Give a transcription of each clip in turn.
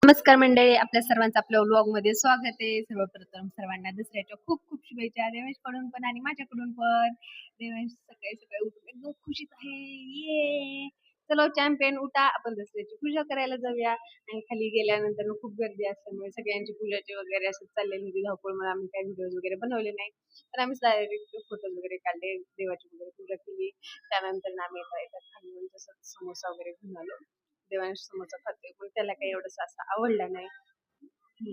नमस्कार मंडळी, आपल्या सर्वांचं आपल्या व्लॉगमध्ये स्वागत आहे. सर्वप्रथम सर्वांना दसऱ्याच्या खूप खूप शुभेच्छा देवेशकडून पण आणि माझ्याकडून पण. देवेश सकाळी सकाळी उठून एकदम खुशीत आहे. ये चलो चॅम्पियन उठा, आपण दसऱ्याची पूजा करायला जाऊया. आणि खाली गेल्यानंतर खूप गर्दी असल्यामुळे सगळ्यांची पूजाची वगैरे असं चाललेली होती धावपळ. मला आम्ही काही व्हिडिओज वगैरे बनवले नाही, तर आम्ही डायरेक्ट फोटोज वगैरे काढले, देवाची वगैरे पूजा केली. त्यानंतर आम्ही एका खाली येऊन तसं समोसा वगैरे घेऊन आलो. देवांश समोसा खातोय पण त्याला काही एवढंसं असं आवडला नाही.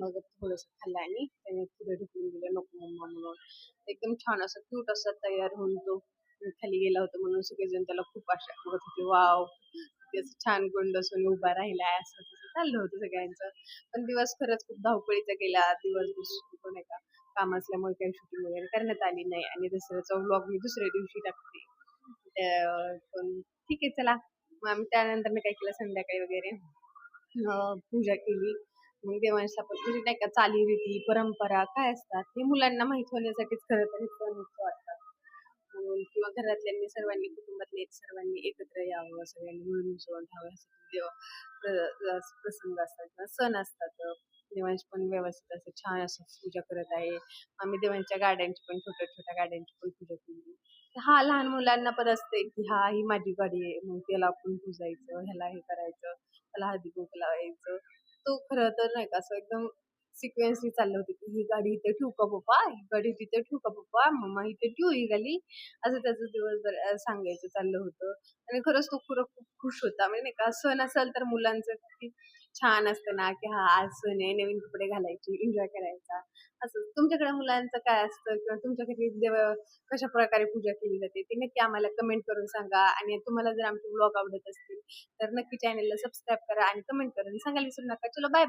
मग थोडंसं खाल्लं आणि त्याने पुढे ढकलून दिलं, नको मम्मा म्हणून. एकदम छान असं क्यूट असं तयार होऊन तो खाली गेला होता, म्हणून सगळेजण त्याला खूप आशा बघत होते. वाव, ते असं छान गोंड बसून उभा राहिलाय, असं तसं चाललं होतं सगळ्यांचं. पण दिवस खरंच खूप धावपळीचा गेला. दिवस नाही का, काम असल्यामुळे काही शूटिंग वगैरे करण्यात आली नाही आणि दसऱ्याचा व्लॉग मी दुसऱ्या दिवशी टाकते. पण ठीक आहे, चला. मग आम्ही त्यानंतर काय केलं, संध्याकाळी वगैरे पूजा केली. मग देवांशी आपण म्हणजे नाही का, चालीरीती परंपरा काय असतात हे मुलांना माहित होण्यासाठीच खरं तर हे सण उत्सव असतात. म्हणून किंवा घरातल्यांनी सर्वांनी, कुटुंबातले सर्वांनी एकत्र यावं, सगळ्यांनी मिळून मिसळून राहावं, यासाठी प्रसंग असतात किंवा सण असतात. देवांशी पण व्यवस्थित असं छान असं पूजा करत आहे. आम्ही देवांच्या गाड्यांची पण, छोट्या छोट्या गाड्यांची पण पूजा केली. हा, लहान मुलांना पण असते की हा, ही माझी गाडी आहे, मग त्याला आपण पुजायचं, ह्याला हे करायचं, त्याला हळदी कुंकू लावायचं. तो खरं तर नाही का असं एकदम सिक्वेन्सली चाललं होतं की ही गाडी इथे ठेवू का पप्पा, ही गाडी तिथे ठेवू का पप्पा, मम्मा इथे ठेवू ही गाडी, असं त्याचं दिवसभर सांगायचं चाललं होतं. आणि खरंच तो खरं खूप खुश होता. म्हणजे नाही का, सण असेल तर मुलांचं किती छान असतं ना, की हा आज सण आहे, नवीन कपडे घालायचे, एन्जॉय करायचा. असं तुमच्याकडे मुलांचं काय असतं किंवा तुमच्या घरी कशा प्रकारे पूजा केली जाते ते नक्की आम्हाला कमेंट करून सांगा. आणि तुम्हाला जर आमचे व्लॉग आवडत असतील तर नक्की चॅनलला सबस्क्राईब करा आणि कमेंट करून सांगायला विसरू नका. चलो, बाय बाय.